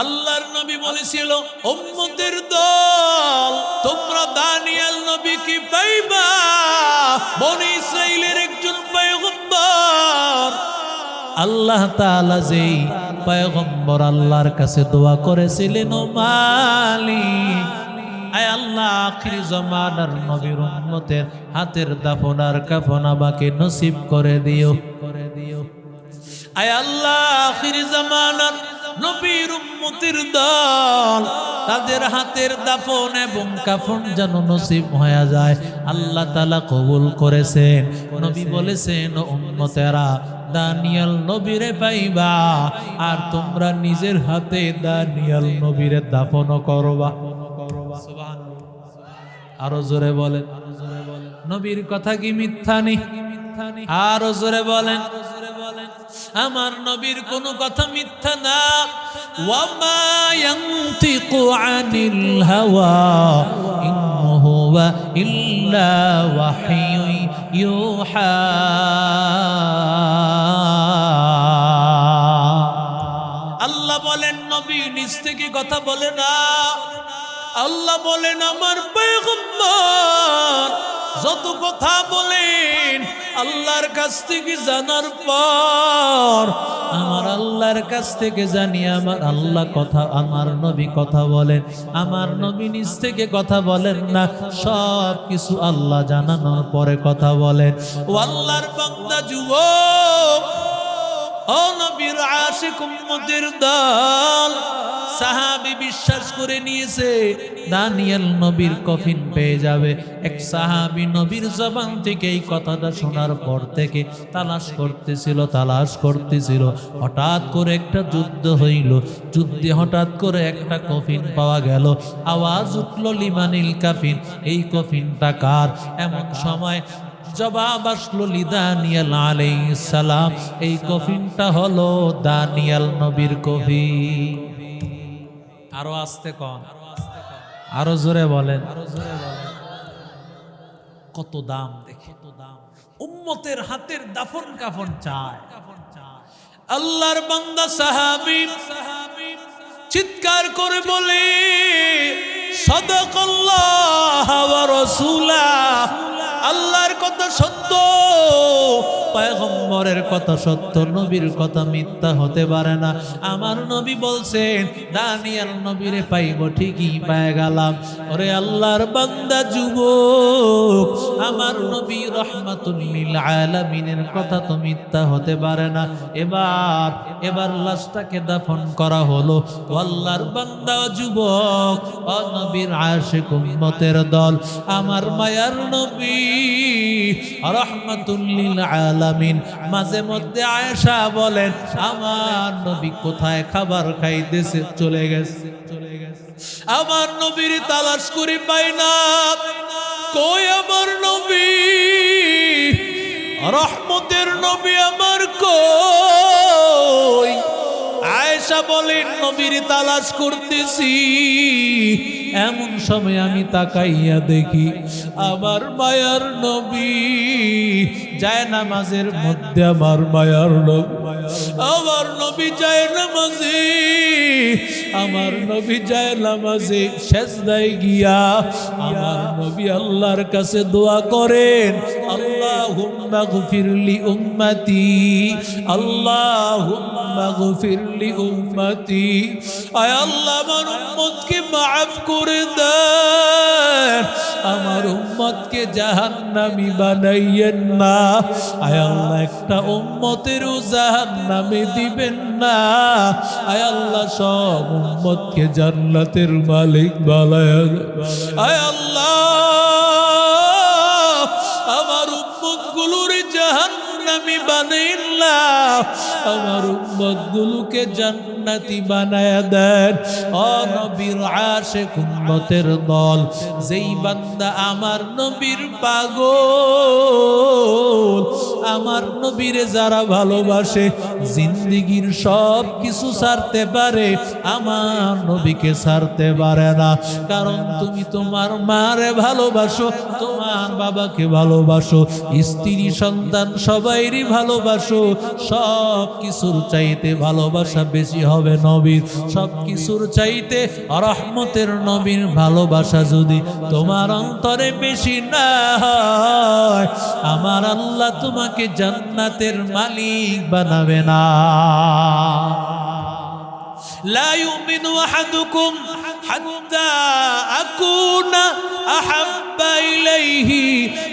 আল্লাহর নবী বলেছিল, উম্মতের দল, তোমরা দানিয়েল নবী কি পাইবা? বনী ইসরাইলের একজন পয়গম্বর। আল্লাহ তাআলা যেই পয়গম্বর আল্লাহর কাছে দোয়া করেছিলেন, ও মালিক, আয় আল্লাহ, আখির জামানার নবীর উম্মতের হাতের দাফন আর কাফন আমাকে নসিব করে দিও। আয় আল্লাহ, আখির জামানার নবীর উম্মতের দল, তাদের হাতের দাফন এবং কাফন যেন নসিব হয়ে যায়। আল্লাহ তাআলা কবুল করেছেন। নবী বলেছেন, উম্মতেরা দানিয়েল নবীরে পাইবা, আর তোমরা নিজের হাতে দানিয়েল নবীরে দাফন করবা। আরো জোরে বলেন, নবীর কথা কি মিথ্যা নেই? আরো জোরে বলেন, আমার নবীর কোনো কথা মিথ্যা না। ওয়ামা ইয়ানতিকু আনিল হাওয়া ইন হুয়া ইল্লা ওয়াহয়ু ইউহা। আল্লাহ বলেন, নবী নিজ থেকে কথা বলে না। আল্লাহ বলেন, আমার পয়গম্বর যত কথা বলেন আল্লাহর কাছ থেকে জানার পর, আমার আল্লাহর কাছ থেকে জানি আমার আল্লাহ কথা, আমার নবী কথা বলেন। আমার নবী নিজ থেকে কথা বলেন না, সব কিছু আল্লাহ জানানোর পরে কথা বলেন। ও আল্লাহর বান্দা যুবক, ও নবীর আশিক উম্মতের দল, সাহাবী বিশ্বাস করে নিয়েছে দানিয়েল নবীর কফিন পেয়ে যাবে। এক সাহাবী নবীর জবান থেকে এই কথাটা শোনার পর থেকে তালাশ করতেছিল। হঠাৎ করে একটা যুদ্ধ হইল। যুদ্ধে হঠাৎ করে একটা কফিন পাওয়া গেল। আওয়াজ উঠল, লিমানিল কাফিন, এই কফিনটা কার? এমন সময় জবাব আসলো, দানিয়েল আলাইহিস সালাম, এই কফিনটা হলো দানিয়েল নবীর কফিন। আরো আস্তে কন, আরো জোরে বলেন। কত দাম দেখে, উম্মতের হাতের দাফন কাফন চায়। আল্লাহর বান্দা সাহাবী চিৎকার করে বলে, সাদাকাল্লাহ ওয়া রাসূলুহ, আল্লাহর কথা সত্য, পয়গম্বরের কথা সত্য, নবীর কথা মিথ্যা হতে পারে না। আমার নবী বলছেন দানিয়েল নবীরে পাইব, ঠিকই পেয়ে গেলাম। ওরে আল্লাহর বান্দা যুবক, আমার নবী রাহমাতুল লিল আলামিনের কথা তো মিথ্যা হতে পারে না। এবার লাশটাকে দাফন করা হলো। আল্লাহর বান্দা যুবক, ও নবীর আশিক উম্মতের দল, আমার মায়ার নবী রাহমাতুল লিল আলামিন মাঝে মধ্যে আয়েশা বলেন, আমার নবী কোথায় খাবার খাইতেছে, চলে গেছে। আমার নবীর তালাশ করে পাই না, কই আমার নবী, রহমতের নবী আমার কই? আয়েশা বলেন, নবীর তালাশ করতেছি, এমন সময় আমি তাকাইয়া দেখি আমার মায়ার নবী যায় নামাজের মধ্যে। আমার মায়ার নবী, আমার নবী যায় নামাজে, আমার নবী যায় নামাজে সেজদায় গিয়া আমার নবী আল্লাহর কাছে দোয়া করেন, আল্লাহুম্মা গফিরলি উম্মতি, আল্লাহুম্মা গফিরলি উম্মতি, আয় আল্লাহ আমার উম্মতকে মাফ করে দেন, আমার উম্মতকে জাহান্নামী বানাইয়েন না। আয় আল্লাহ একটা উম্মতেরও জাহান্নামে দিবেন না। আয় আল্লাহ সব উম্মতকে জান্নাতের মালিক বানায়া দেন। আয় আল্লাহ আমার উম্মতগুলোর জাহান্নামী বানাইন না, আমার উম্মতগুলোকে জান্নাতি বানায়া দেন। ও নবীর আশিক উম্মতের দল, যেই বান্দা আমার নবীর পাগল, আমার নবীরে যারা ভালোবাসে জিন্দেগীর সব কিছু ছাড়তে পারে, আমার নবীকে ছাড়তে পারে না। কারণ তুমি তোমার মারে ভালোবাসো, তোমার বাবাকে ভালোবাসো, স্ত্রী সন্তান সবাইরই ভালোবাসো। সব কিছুর চাইতে ভালোবাসা বেশি হবে নবীর। সব কিছুর চাইতে রহমতের নবীর ভালোবাসা যদি তোমার অন্তরে বেশি না হয়, আমার আল্লাহ তোমাকে জান্নাতের মালিক বানাবে না। লা ইউমিনু আহাদুকুম হাত্তা আকুনা আহাব্বা ইলাইহি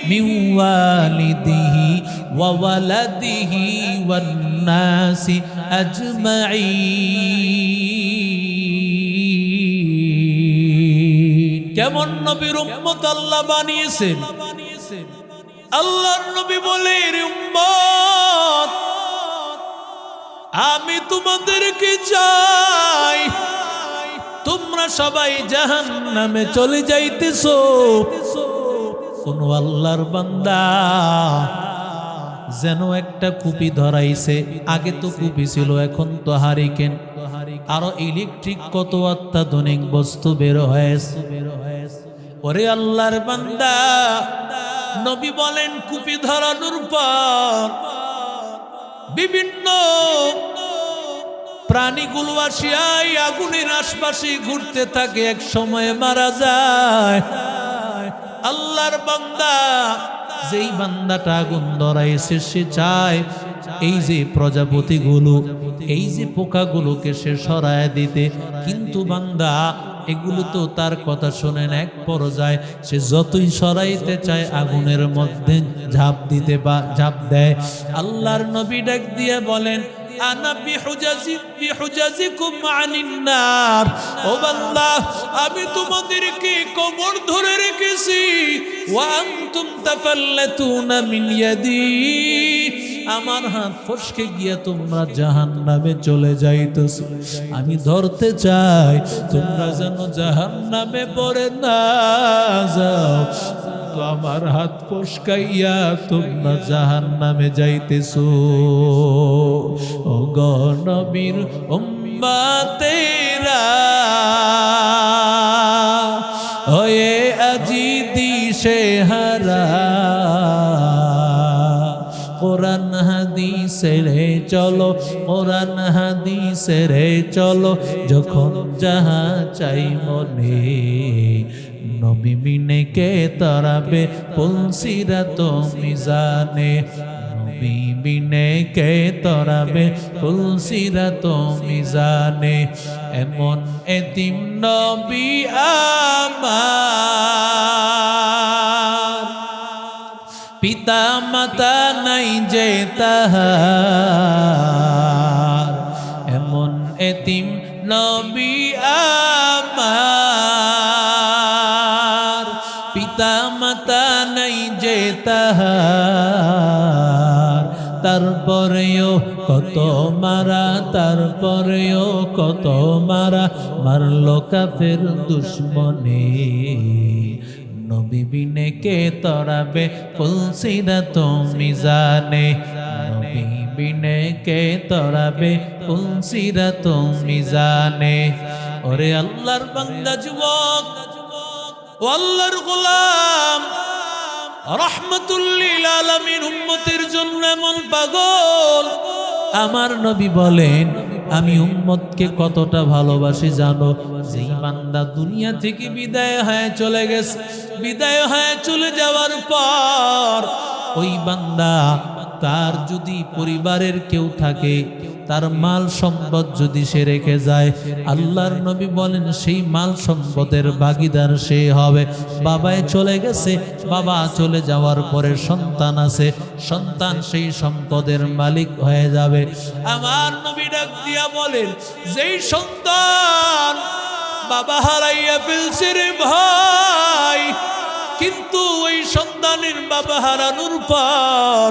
মিন ওয়ালিদিহি ওয়া ওয়ালাদিহি ওয়ান নাসি আজমাইন। কেমন নবীর উম্মত আল্লাহ বানিয়েছেন। আল্লাহর নবী বলেন, উম্মত আমি তোমাদেরকে চাই, তোমরা সবাই জাহান্নামে চলে যাইতেছো। কোন আল্লাহর বান্দা যেন একটা কুপি ধরাইছে, আগে তো কুপি ছিল, এখন তো হারিকেন, আরো ইলেকট্রিক কত অত্যাধুনিক বস্তু বের হয়েছে। ওরে আল্লাহর বান্দা, নবী বলেন কুপি ধরানোর পর বিভিন্ন প্রাণীগুলো আসিয়াই আগুনের আশপাশে ঘুরতে থাকে, এক সময় মারা যায়। আল্লাহর বান্দা, যেই বান্দাটা আগুন ধরাইছে সে চায় এই যে প্রজাপতিগুলো, এই যে পোকাগুলোকে সে সরায় দিতে, কিন্তু বান্দা এগুলো তো তার কথা শোনেন। এক পর্যায়ে সে যতই সরাইতে চায় আগুনের মধ্যে ঝাঁপ দিতে বা ঝাঁপ দেয়। আল্লাহর নবী ডাক দিয়ে বলেন, আনা বিহুজাজিকুম আনিন নার। ও বান্দা, আমি তোমাদেরকে কবর ধরে রেখেছি। ওয়া আনতুম তাফাল্লাতুনা মিন ইয়াদি, আমার হাত ফসকে গিয়া তোমরা জাহান্নামে চলে যাইতেছ। আমি ধরতে চাই তোমরা যেন জাহান্নামে পড়ে না যাও, তো আমার হাত ফসকাইয়া তোমরা জাহান্নামে যাইতেছো। ও গো নবীর উম্মতেরা, ওয়ে আজি দিশে হারা, কোরআন হাদিসের চলো, কোরআন হাদিসের চলো, যখন যাহা চাই মনে, নবী বিনে কে তরাবে পুলসিরাত মিজানে, নবী বিনে কে তরাবে পুলসিরাত মিজানে। এমন এতিম নবী আমার, পিতা মাতা নাই যে তাহার, এমন এতিম নবী আমার, পিতা মাতা নাই যে তাহার। তারপরেও কত মারা, তারপরেও কত মারা, মারলো কাফের দুশ্মনে, নবী বিনে কে তরাবে পুলসিরাত মিজানে, নবী বিনে কে তরাবে পুলসিরাত মিজানে। ওরে আল্লাহর বান্দা যুবক, ও আল্লাহর গোলাম, রহমাতুল লিল আলামিন উম্মতের জন্য এমন পাগল। আমার নবী বলেন, আমি উম্মতকে কতটা ভালোবাসি জানো? যেই বান্দা দুনিয়া থেকে বিদায় হয়ে চলে গেছে, বিদায় হয়ে চলে যাওয়ার পর ওই বান্দা, তার যদি পরিবারের কেউ থাকে, তার মাল সম্পদ যদি সে রেখে যায়, আল্লাহর নবী বলেন সেই মাল সম্পদের ভাগীদার সে হবে। বাবায় চলে গেছে, বাবা চলে যাওয়ার পরে সন্তান আছে, সন্তান সেই সম্পদের মালিক হয়ে যাবে। আমার নবী ডাক দিয়া বলেন, যেই সন্তান বাবা হারাইয়া ফেলছে রে ভাই, কিন্তু ওই সন্তানের বাবা হারানোর পর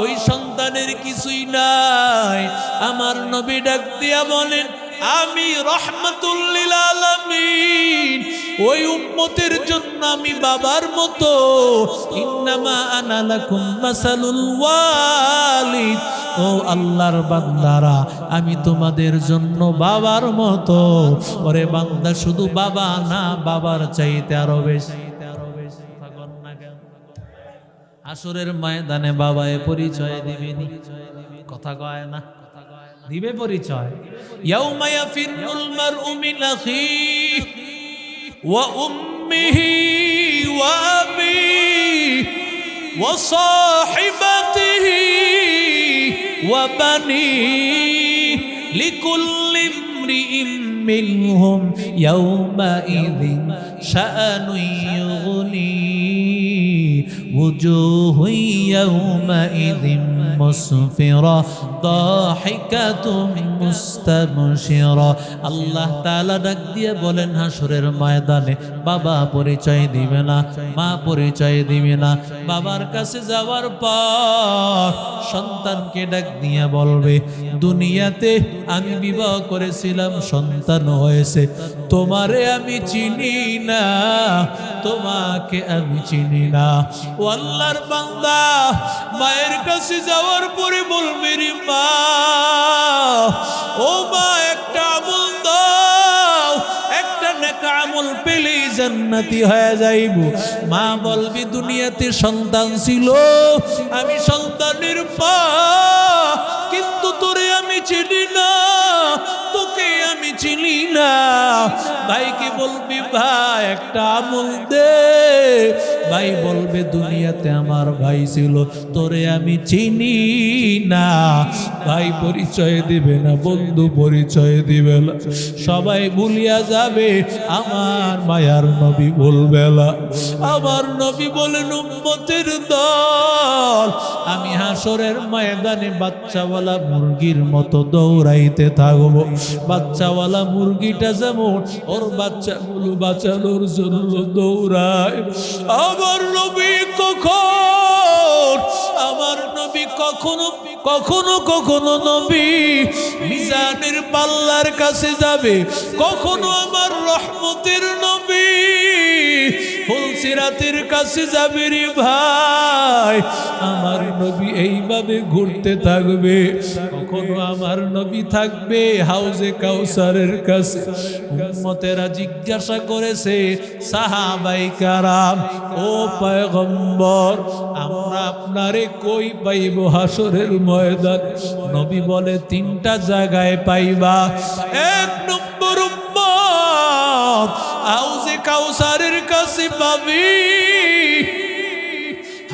ওই সন্তানের কিছুই নাই। আমার নবী ডাক দিয়া বলেন, আমি রাহমাতুল লিল আলামিন, ওই উম্মতের জন্য আমি বাবার মতো। ইন্নামা আনা লাকুম মাসালুল ওয়ালিদ, ও আল্লাহর বান্দারা আমি তোমাদের জন্য বাবার মতো। ওরে বান্দা শুধু বাবা না, বাবার চাইতে আরো বেশি। আসরের ময়দানে বাবায় পরিচয় দিবেনি, কথা কয় না, দিবে পরিচয়। ইয়াউমা ইয়াফিরুল মারউ মিন আখিহি ওয়া উম্মিহি ওয়া আবিহি ওয়া সাহিবাতিহি ওয়া বানিহি লিকুল্লি ইমরিইম মিনহুম ইয়াউমাইযিন শাআনুন ইউগনি وجوه يومئذ مسفرة ضاحكة مستبشرة। আল্লাহ তাআলা ডাক দিয়ে বলেন হাসরের ময়দানে বাবা পরিচয় দিবে না, মা পরিচয় দিবে না। বাবার কাছে যাওয়ার পর সন্তানকে ডাক দিয়ে বলবে, দুনিয়াতে আমি বিবাহ করেছিলাম, সন্তান হয়েছে, তোমারে আমি চিনি না, তোমাকে আমি চিনি না। ও আল্লাহর বান্দা মায়ের কাছে যাওয়ার পরে বলবে, রে মা, ও মা একটা আমল দাও, একটা নেক আমল পেলেই জান্নাতি হয়ে যাইব। মা বলবি দুনিয়াতে সন্তান ছিল, আমি সন্তানের মা, কিন্তু তোরে আমি চিনি না, তোকে আমি চিনি না। ভাইকে বলবি ভাই একটা আমল দে, ভাই বলবে দুনিয়াতে আমার ভাই ছিল, তোরে আমি চিনি না। ভাই পরিচয় দিবে না, বন্ধু পরিচয় দিবে না, সবাই ভুলিয়া যাবে, আমার মায়ার নবী বলবে না। আমার নবী বলেন উম্মতের দল আমি হাসরের ময়দানে বাচ্চাওয়ালা মুরগির মতো দৌড়াইতে থাকবো। বাচ্চাওয়ালা মুরগিটা যেমন ওর বাচ্চাগুলো বাঁচানোর জন্য দৌড়ায়, আমার নবী আমার নবী কখনো কখনো কখনো নবী মিজানের পাল্লার কাছে যাবে, কখনো আমার রহমতের নবী ফুলসিরাতের কাছে যাবে। রে ভাই আমার নবী এইভাবে ঘুরতে থাকবে, কখনো আমার নবী থাকবে হাউজে কাউসারের কাছে। উম্মতেরা জিজ্ঞাসা করেছে, সাহাবায়ে কেরাম, ও পয়গম্বর আমরা আপনারে কই পাইব হাসরের ময়দান? নবী বলে তিনটা জায়গায় পাইবা। এক নম্বর উম্মত হাউজে কাউসারের কাছে পাবি।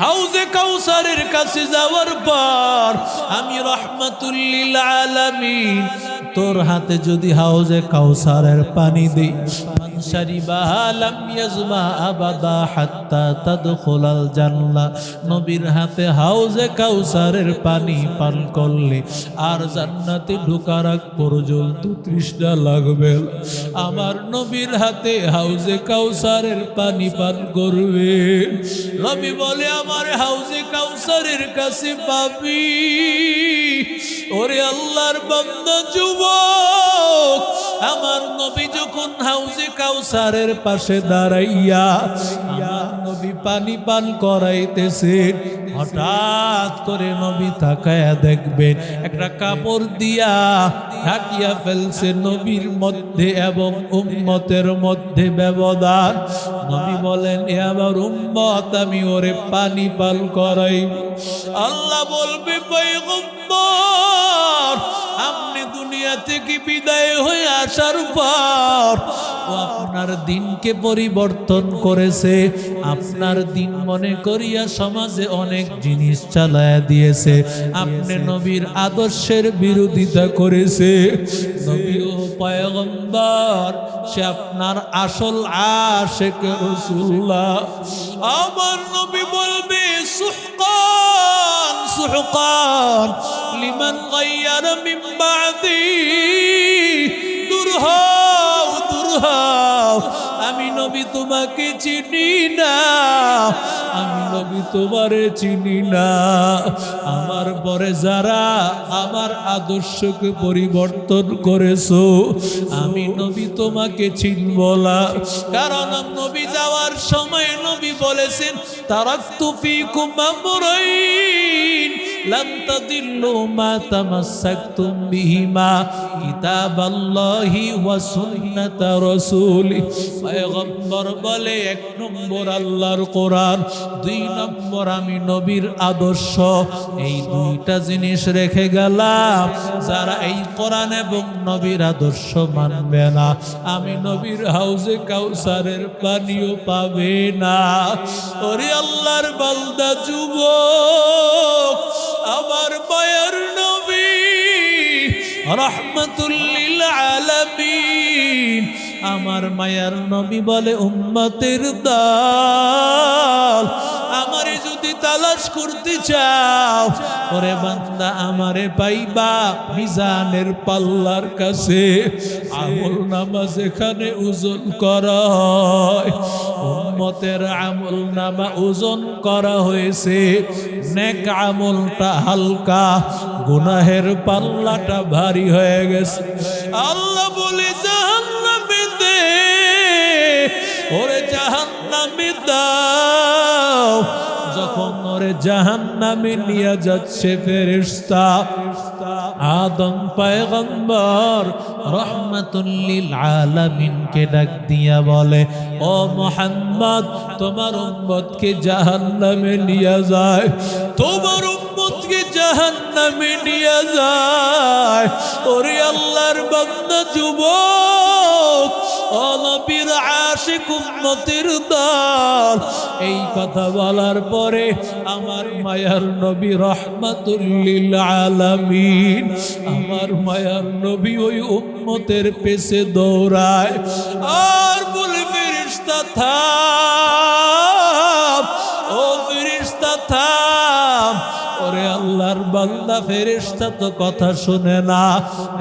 হাউজে কাউসারের কাছে যাওয়ার পর আমি রাহমাতুল লিল আলামিন তোর হাতে যদি হাউজে কাউসারের পানি দেই, মান শারিবাহা লাম ইয়াজমা আবাদা হাত্তা তাদখুলাল জান্নাহ, নবীর হাতে হাউজে কাউসারের পানি পান করলে আর জান্নাতে ঢোকার আগ পর্যন্ত তৃষ্ণা লাগবে। আমার নবীর হাতে হাউজে কাউসারের পানি পান করবে। নবী বলে আমার হাউজে কাউসারের কাছে পাবি। ওরে আল্লাহর বান্দা যুবক, আমার নবী যখন হাউজে কাউসারের পাশে দাঁড়াইয়া আমার নবী পানি পান করাইতেছে, হঠাৎ করে নবী তাকায়া দেখবেন একটা কাপড় দিয়া ঢাকিয়া ফেলছে নবীর মধ্যে এবং উম্মতের মধ্যে ব্যবধান। নবী বলেন, এ আমার উম্মত, আমি ওরে পানি পান করাই। আল্লাহ বলবে, পয়গম্বর আপনি দুনিয়া থেকে বিদায় হয়ে আসার পর ও আপনার দিনকে পরিবর্তন করেছে, আপনার দিন মনে করিয়া সমাজে অনেক জিনিস চালায়া দিয়েছে, আপনি নবীর আদর্শের বিরোধিতা করেছে। নবী ও পয়গম্বর সে আপনার আসল আশিক রাসূলুল্লাহ। আমার নবী বলবে, সুহকান সুহকান লিমান গায়্যারা মিন বাদি, দূর হও দূর হও, আমি নবী তোমাকে চিনি না, আমি নবী তোমারে চিনি না। আমার পরে যারা আমার আদর্শকে পরিবর্তন করেছো, আমি নবী তোমাকে চিনব না। কারণ নবী যাওয়ার সময় নবী বলেছেন, তারাকতু ফীকুম আমরাইন লান তাদিল্লু মা তামাসসাকতুম বিহিমা কিতাবাল্লাহি ওয়া সুন্নাতা রাসূলি। পয়গম্বর বলে, এক নম্বর আল্লাহর কোরআন, দুই নম্বর আমি নবীর আদর্শ। এই দুইটা জিনিস রেখে গেলাম। যারা এই কোরআন এবং নবীর আদর্শ মানবে না, আমি নবীর হাউজে কাউসারের পানিও পাবে না। ওরে আল্লাহর বান্দা যুবক, আমার মায়ার নবী রাহমাতুল লিল আলামিন, আমার মায়ার নবী বলে, উম্মতের দল, আমারে যদি তালাশ করতে চাও, ওরে বান্দা আমারে পাইবা মিজানের পাল্লার কাছে। আমল নামা যেখানে ওজন করা হয়, উম্মতের আমল নামা ওজন করা হয়েছে, নেক আমলটা হালকা, গুনাহের পাল্লাটা ভারী হয়ে গেছে। আল্লাহ বলে, জাহান্নামে দে, ওরে জাহান্নামে দাও। যখন ওরে জাহান্নামে নিয়ে যাচ্ছে ফেরেশতা, আদম পয়গম্বর রাহমাতুল লিল আলামিনকে ডাক দিয়া বলে, ও মুহাম্মদ, তোমার উম্মতকে জাহান্নামে নিয়ে যায়, তোমার উম্মতকে জাহান্নামে নিয়ে যায়। ওরে আল্লাহর বান্দা যুবক, ও নবীর আশিক উম্মতের দল, এই কথা বলার পরে আমার মায়ার নবী রাহমাতুল লিল আলামিন, আমার মায়ার নবী ওই উম্মতের পেছে দৌড়ায় আর বলে, ফেরেশতা থাম, ও ফেরেশতা থাম। ওরে আল্লাহর বান্দা, ফেরেশতা তো কথা শুনে না।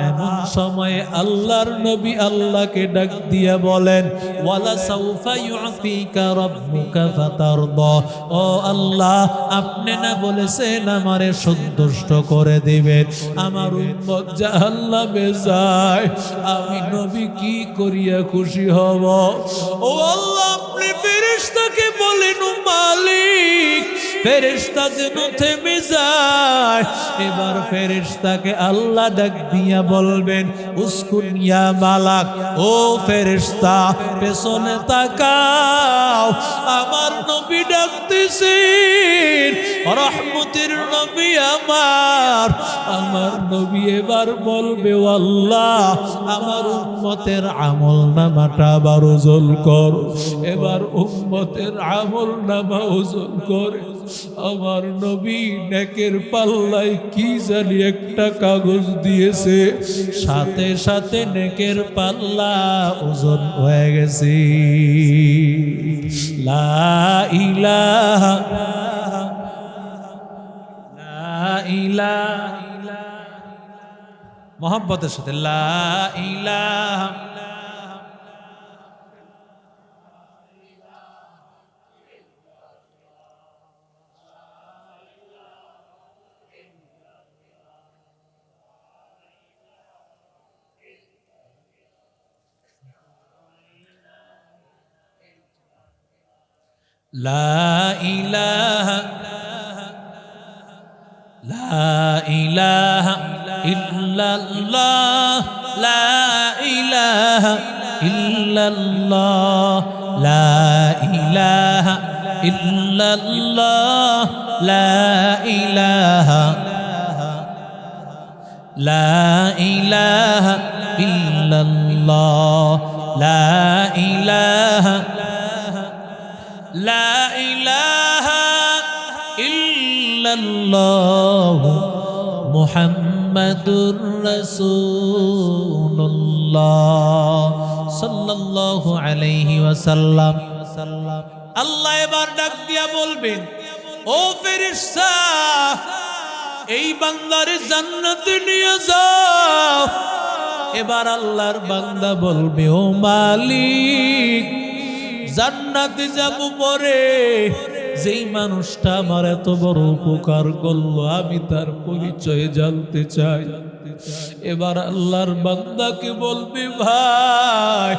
এমন সময়ে আল্লাহর নবী আল্লাহকে ডাক দিয়া বলেন, ওয়ালা সাউফা ইউতিকা রাব্বুকা ফাতারদা। ও আল্লাহ, আপনি না বলেছেন আমারে সন্তুষ্ট করে দিবেন, আমার উম্মত জাহান্নামে যায়, আমি নবী কি করিয়া খুশি হব? ও আল্লাহ, আপনি ফেরেশতাকে বলেন, ও মালিক, ফেরেশতা যেন থেমে যায়। এবার ফেরেশতাকে আল্লাহ ডাক দিয়া বলবেন, উসকুন ইয়া মালাক, ও ফেরেশতা পেছনে তাকাও, আমার নবী ডাকতেছেন, রহমতের নবী আমার নবী এবার বলবে, ও আল্লাহ, আমার উম্মতের আমল নামাটা আবার ওজন কর। এবার উম্মতের আমল নামা ওজন করে আমার নবী নেকের পাল্লায় কি জানি একটা কাগজ দিয়েছে, সাথে সাথে নেকের পাল্লা ওজন হয়ে গেছে। লা ইলাহা লা ইলাহা, মোহাম্মতের সাথে লা ইলাহা লা ইলাহা লা ইলাহা ইল্লাল্লাহ, লা ইলাহা ইল্লাল্লাহ, লা ইলাহা ইল্লাল্লাহ, লা ইলাহা লা ইলাহা ইল্লাল্লাহ, লা ইলাহা লা ইলাহা ইল্লাল্লাহ, মুহাম্মাদুর রাসূলুল্লাহ সাল্লাল্লাহু আলাইহি ওয়াসাল্লাম। আল্লাহ এবার ডাক দিয়া বলবেন, ও ফেরেশতা, এই বান্দারে জান্নাতে নিয়ে যাও। এবার আল্লাহর বান্দা বলবে, ও মালিক, জান্নাতে যাব পরে। যেই মানুষটা আমার এত বড় উপকার করলো আমি তার পরিচয় জানতে চাই। এবার আল্লাহর বান্দাকে বলবে, ভাই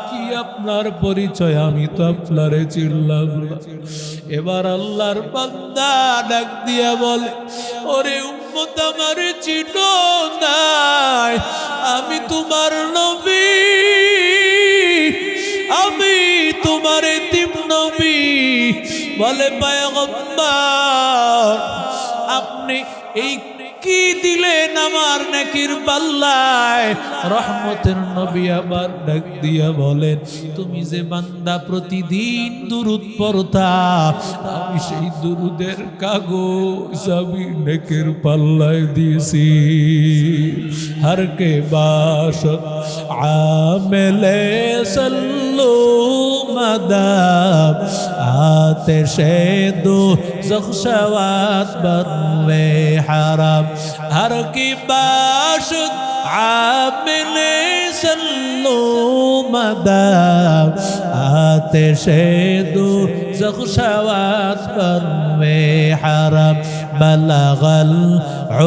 কি আপনার পরিচয়? আমি তো আপনারে চিনলাম না। এবার আল্লাহর বান্দা ডাক দিয়া বলে, ওরে উম্মত আমারে চিনো নাই, আমি তোমার নবী, আমি তোমার এতিম নবী। বলে পয়গম্বর আপনি এই কি দিলেন আমার নেকির পাল্লায়? রহমতের নবী আবার ডাক দিয়া বলেন, তুমি যে বান্দা প্রতিদিন দুরূদ পড়তা, আমি সেই দুরূদের কাগজ আমি নেকির পাল্লায় দিয়েছি। হর কে বাশত আমেলে সল্লু মাদাব আতেশে দো জখশওয়াত বরবে হারাম। হর কি বাশত আমেলে সল্লু মাদাব আতেশে দো জখশওয়াত বরবে হারাম। বলগল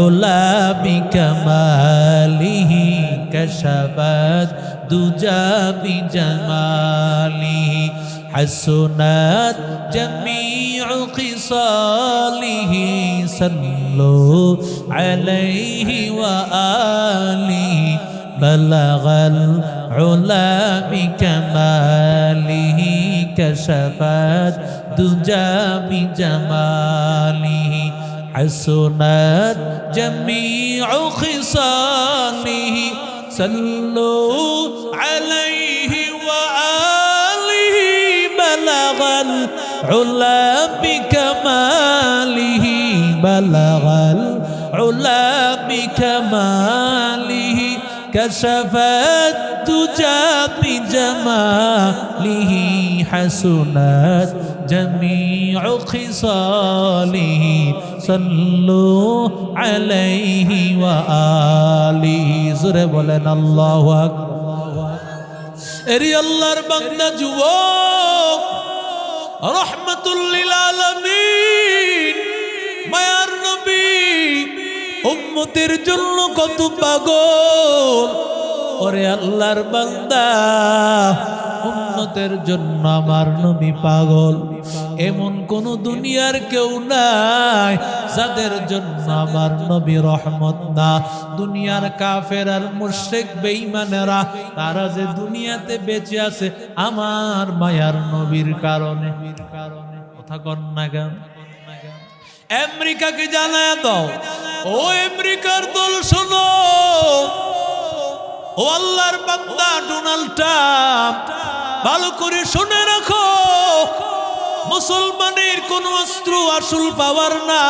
উলা বিকমালিহি কশফত দুজা বিজমালিহি। حسنت جميع خصاله صلوا عليه وآله. بلغ العلا بكماله كشفت دجى بجماله. حسنت جميع خصاله صلوا عليه وآله. بلغ العلا بكماله بلغ العلا بكماله كشفت دجى بجماله. حسنت جميع خصاله صلوا عليه وآله. জোরে বলেন আল্লাহু আকবার। এরি আল্লাহর বান্দা যুবক, রহমাতুল লিল আলামিন মায়ার নবী উম্মতের জন্য কত পাগল। ওরে আল্লাহর বান্দা, উম্মতের জন্য আমার নবী পাগল। এমন কোন দুনিয়ার কেউ নাই যাদের জন্য আমার নবী রহমত না। দুনিয়ার কাফের আর মুশরিক বেঈমানেরা তারা যে দুনিয়াতে বেঁচে আছে আমার মায়ার নবীর কারণে। কথা কন না কেন? আমেরিকাকে জানায় দাও, ও আমেরিকার দল শোনো, ও আল্লাহর বান্দা ডোনাল্ড ট্রাম্প ভালো করে শুনে রাখো, মুসলমানের কোন অস্ত্র আসল পাওয়ার না।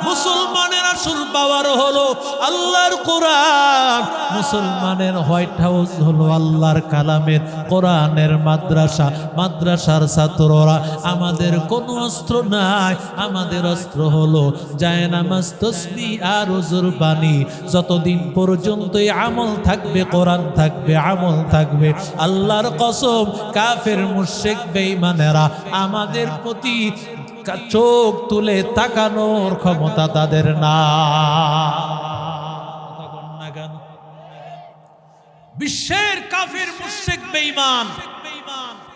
মুসলমানের আসল পাওয়ার হলো আল্লাহর কোরআন। মুসলমানের হোয়াইট হাউস হলো আল্লাহর কালামের কোরআনের মাদ্রাসা। মাদ্রাসার ছাত্ররা, আমাদের কোনো অস্ত্র নাই, আমাদের অস্ত্র হলো জায়নামাজ, তাসবিহ আর ওযুর পানি। যতদিন পর্যন্ত এই আমল থাকবে, কোরআন থাকবে, আমল থাকবে, আল্লাহর কসম কাফের মুশরিক বেঈমানেরা আমাদের প্রতি চোখ তুলে তাকানোর ক্ষমতা তাদের না। বিশ্বের কাফের মুশরিক বেঈমান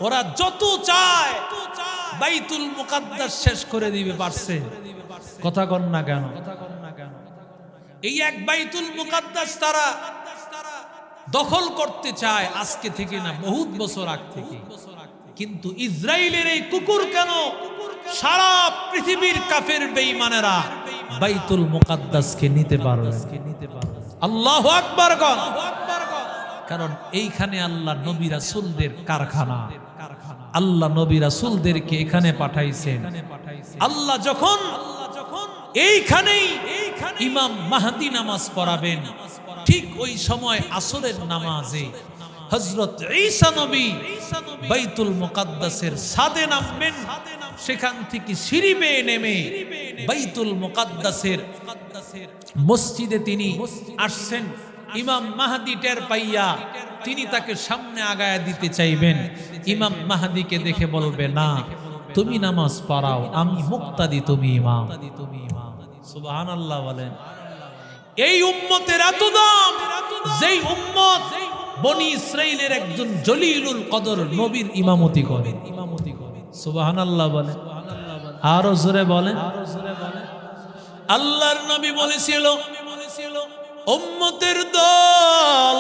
ওরা যত চায় বাইতুল মুকাদ্দাস শেষ করে দিবে, পারছে? কথা কন না কেন? এই এক বাইতুল মুকাদ্দাস তারা দখল করতে চায় আজকে থেকে না, বহুত বছর আগ থেকে। কিন্তু ইসরায়েলের এই কুকুর কেন সারা পৃথিবীর কাফের বেঈমানেরা বাইতুল মুকাদ্দাসকে নিতে পারবে? আল্লাহু আকবার গণ। কারণ এইখানে আল্লাহ নবী রাসূলদের কারখানা। আল্লাহ নবী রাসূলদেরকে এখানে পাঠাইছেন। আল্লাহ যখন এইখানেই ইমাম মাহদী নামাজ পড়াবেন, ঠিক ওই সময় আসরের নামাজে হযরত ঈসা নবী বাইতুল মুকাদ্দাসের ছাদে নামবেন। সেখান থেকে সিঁড়ি বেয়ে নেমে বাইতুল মুকাদ্দাসের মসজিদে তিনি আসছেন। ইমাম মাহদী টের পাইয়া তিনি তাকে সামনে আগায় দিতে চাইবেন। ইমাম মাহদিকে দেখে বলবে, না, তুমি নামাজ পড়াও, আমি মুক্তাদি, তুমি ইমাম। সুবহানাল্লাহ বলেন। এই উম্মতের এত দাম, যেই উম্মত বনি ইসরাইলের একজন জলিলুল কদর নবীর ইমামতি করে। সুবহানাল্লাহ বলেন, আরো জোরে বলেন। আল্লাহর নবী বলেছিল, উম্মতের দল,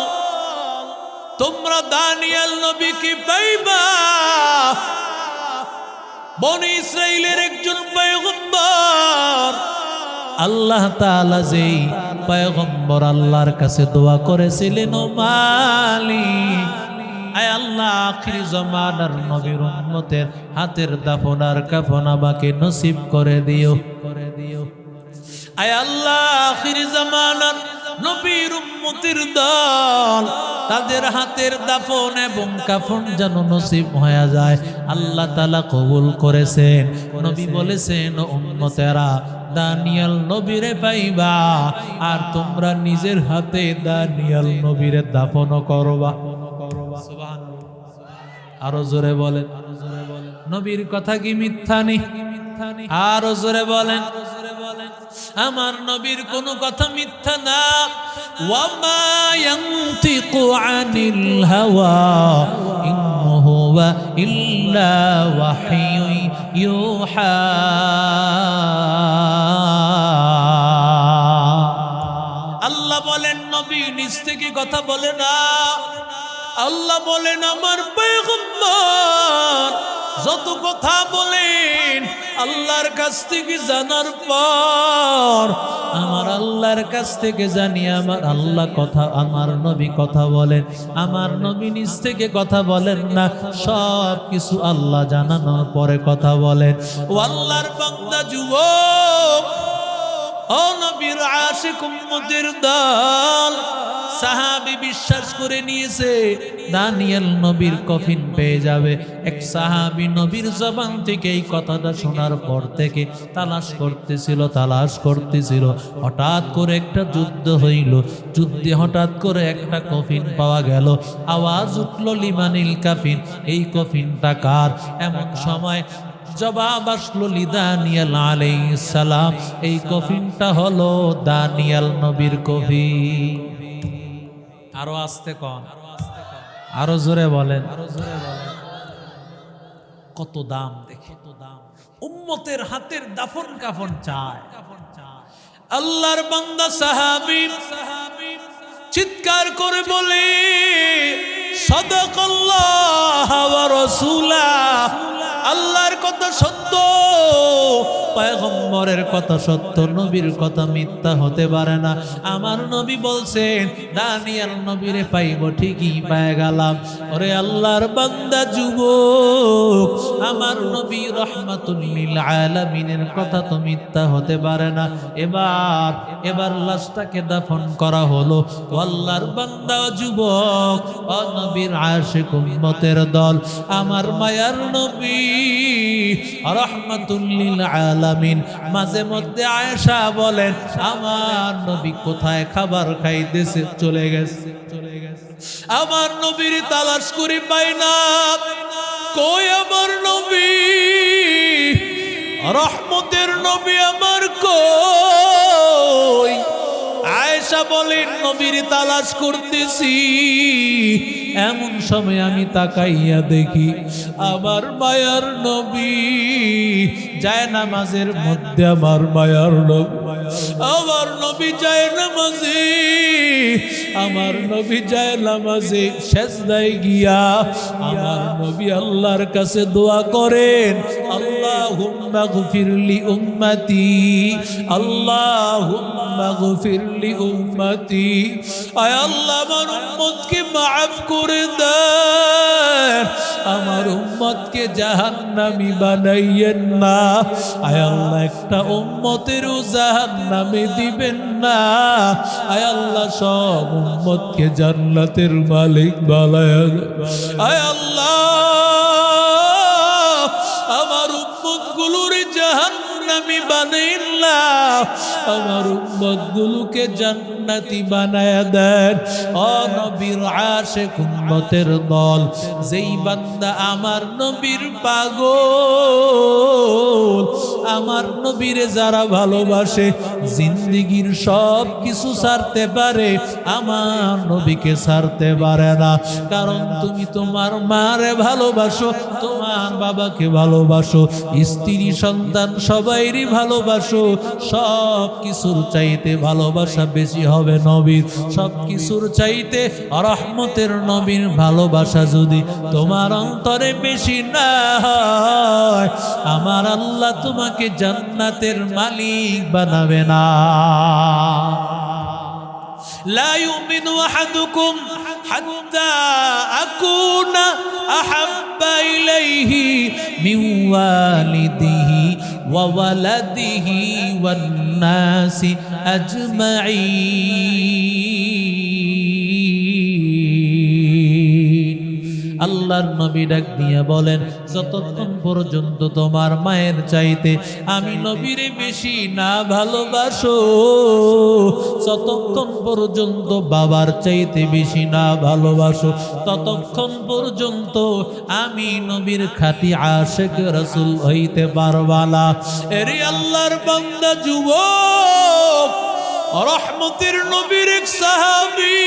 তোমরা দানিয়েল নবীকে পাইবা। বনি ইসরাইলের একজন পয়গম্বর, আল্লাহ তাআলা যেই পয়গম্বর আল্লাহর কাছে দোয়া করেছিলেন, ও মালিক, আয় আল্লাহ, আখির জামানার নবীর উম্মতের হাতের দাফন আর কাফন আমাকে নসিব করে দিও। আয় আল্লাহ, আখির জামানার নবীর উম্মতের দল, তাদের হাতের দাফন এবং কাফন যেন নসিব হয়ে যায়। আল্লাহ তাআলা কবুল করেছেন। নবী বলেছেন, উম্মতেরা দানিয়েল নবীরে পাইবা, আর তোমরা নিজের হাতে দানিয়েল নবীরে দাফন করবা। আরো জোরে বলেন, নবীর কথা কি মিথ্যা নেই? আরো জোরে বলেন, আমার নবীর কোন কথা মিথ্যা না। ওয়ামা ইয়ানতিকু আনিল হাওয়া ইন হুয়া ইল্লা ওয়াহয়ু ইউহা। আল্লাহ বলেন, নবী নিজ থেকে কথা বলে না। আল্লাহ বলেন, আমার পয়গম্বর যত কথা বলেন আল্লাহর কাছ থেকে জানার পর, আমার আল্লাহর কাছ থেকে জানি আমার আল্লাহ কথা, আমার নবী কথা বলেন। আমার নবী নিজ থেকে কথা বলেন না, সব কিছু আল্লাহ জানানোর পরে কথা বলেন। ও আল্লাহর বান্দা যুবক, ও নবীর আশিক উম্মতের দল, সাহাবী বিশ্বাস করে নিয়েছে দানিয়েল নবীর কফিন পেয়ে যাবে। এক সাহাবী নবীর জবান থেকে এই কথাটা শোনার পর থেকে তালাশ করতেছিল। হঠাৎ করে একটা যুদ্ধ হইল। যুদ্ধে হঠাৎ করে একটা কফিন পাওয়া গেল। আওয়াজ উঠল, লিমানিল কাফিন, এই কফিনটা কার? এমন সময় জবাব আসলো, দানিয়েল আলাইহিস সালাম, এই কফিনটা হলো দানিয়েল নবীর কফিন। আরো আস্তে কন, আরো জোরে বলেন। কত দাম দেখে, উম্মতের হাতের দাফন কাফন চায়। আল্লাহর বান্দা সাহাবী চিৎকার করে বলে, সাদাকাল্লাহ ওয়া রাসূলুহ, আল্লাহর কথা সত্য, পয়গম্বরের কথা সত্য, নবীর কথা মিথ্যা হতে পারে না। আমার নবী বলছেন, দানিয়েল নবীরে পাইব, ঠিকই পেয়ে গেলাম। ওরে আল্লাহর বান্দা যুবক, আমার নবী রাহমাতুল লিল আলামিনের কথা তো মিথ্যা হতে পারে না। এবার লাশটাকে দাফন করা হলো। ও আল্লাহর বান্দা যুবক, ও নবীর আশিক উম্মতের দল, আমার মায়ার নবী রাহমাতুল লিল আলামিন মাঝে মধ্যে আয়েশা বলেন, আমার নবী কোথায় খাবার খাইতেছে, চলে গেছে। আমার নবীর তালাশ করে পাই না, কই আমার নবী, রহমতের নবী আমার কই? আয়েশা বলেন, নবীর তালাশ করতেছি, এমন সময় আমি তাকাইয়া দেখি আমার মায়ার নবী যায় নামাজের মধ্যে। আমার মায়ার নবী, আমার নবী যায় নামাজে, আমার নবী যায় নামাজে সেজদায় গিয়া আমার নবী আল্লাহর কাছে দোয়া করেন, আল্লাহুম্মা গফিরলি উম্মতি, আল্লাহুম্মা গফিরলি উম্মতি, আয় আল্লাহ আমার উম্মতকে মাফ করে দেন, আমার উম্মতকে জাহান্নামী বানাইয়েন না। আয় আল্লাহ একটা উম্মতেরও জাহান্নামে দিবেন না। আয় আল্লাহ সব উম্মতকে জান্নাতের মালিক বানায়া দেন। আয় আল্লাহ আমার উম্মতগুলোর জাহান্নামী বানাইন না, আমার উম্মতগুলোকে জান্নাত জান্নাতি বানায়া দেন। ও নবীর আশিক উম্মতের দল, যেই বান্দা আমার নবীর পাগল, আমার নবীরে যারা ভালোবাসে, জিন্দেগীর সব কিছু ছাড়তে পারে, আমার নবীকে ছাড়তে পারে না। কারণ তুমি তোমার মারে ভালোবাসো, তোমার বাবাকে ভালোবাসো, স্ত্রী সন্তান সবাইরই ভালোবাসো। সব কিছুর চাইতে ভালোবাসা বেশি হবে নবীর। সব কিছুর চাইতে রহমতের নবীর ভালোবাসা যদি তোমার অন্তরে বেশি না হয়, আমার আল্লাহ তোমাকে জান্নাতের মালিক বানাবে না। لا يؤمن أحدكم حتى أكون أحب إليه من والده وولده والناس أجمعين। আল্লাহর নবী ডাক দিয়ে বলেন, যতক্ষণ পর্যন্ত তোমার মায়ের চাইতে আমি নবীরে বেশি না ভালোবাসো, যতক্ষণ পর্যন্ত বাবার চাইতে বেশি না ভালোবাসো, ততক্ষণ পর্যন্ত আমি নবীর খাঁটি আশিক রাসূল হইতে পারবা না। এরে আল্লাহর বান্দা যুবক, রহমতের নবীর এক সাহাবী,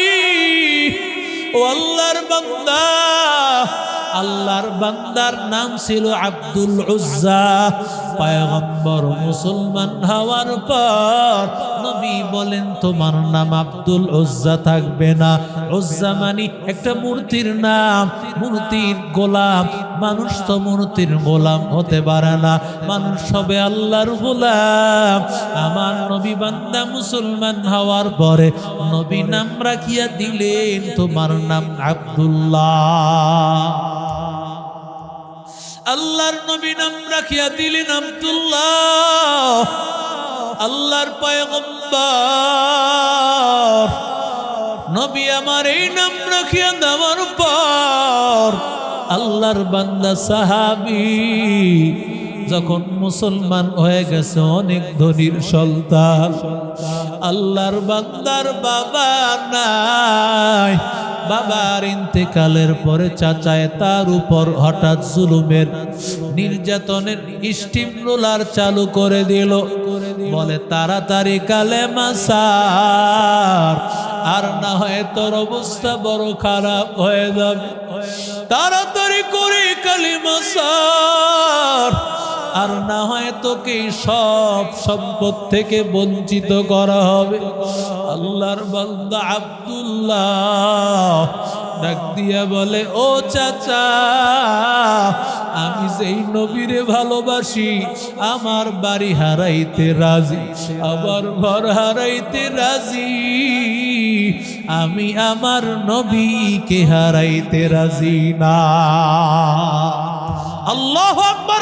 ও আল্লাহর বান্দা, আল্লাহর বান্দার নাম ছিল আব্দুল উজ্জা। পয়গম্বর মুসলমান হওয়ার পর নবী বলেন, তোমার নাম আব্দুল উজ্জা থাকবে না। উজ্জা মানে একটা মূর্তির নাম, মূর্তির গোলাম। মানুষ তো মূর্তির গোলাম হতে পারে না, মানুষ হবে আল্লাহর গোলাম। আমার নবী বান্দা মুসলমান হওয়ার পরে নবী নাম রাখিয়া দিলেন, তোমার নাম আব্দুল্লাহ। আল্লাহর নবী নাম রাখিয়া দিলেন আব্দুল্লাহ। আল্লাহর পয়গম্বর নবী আমার এই নাম রাখিয়া দেওয়ার পর আল্লাহর বান্দা সাহাবী যখন মুসলমান হয়ে গেছে, অনেক ধনীর সন্তান, আল্লাহর বান্দার বাবা নাই। বাবার ইন্তেকালের পরে চাচায় তার উপর হঠাৎ জুলুমের নির্যাতনের স্টিম রোলার চালু করে দিল। বলে, তাড়াতাড়ি কালেমা ছাড়, আর না হয় তোর অবস্থা বড় খারাপ হয়ে যাবে। তাড়াতাড়ি করে কালেমা ছাড়, আর না হয় তোকে সব সম্পদ থেকে বঞ্চিত করা হবে। আল্লাহর বান্দা আব্দুল্লাহ ডাক দিয়া বলে, ও চাচা, আমি যেই নবীরে ভালোবাসি, আমার বাড়ি হারাইতে রাজি, আমার ঘর হারাইতে রাজি, আমি আমার নবীকে হারাইতে রাজি না। আল্লাহু আকবার।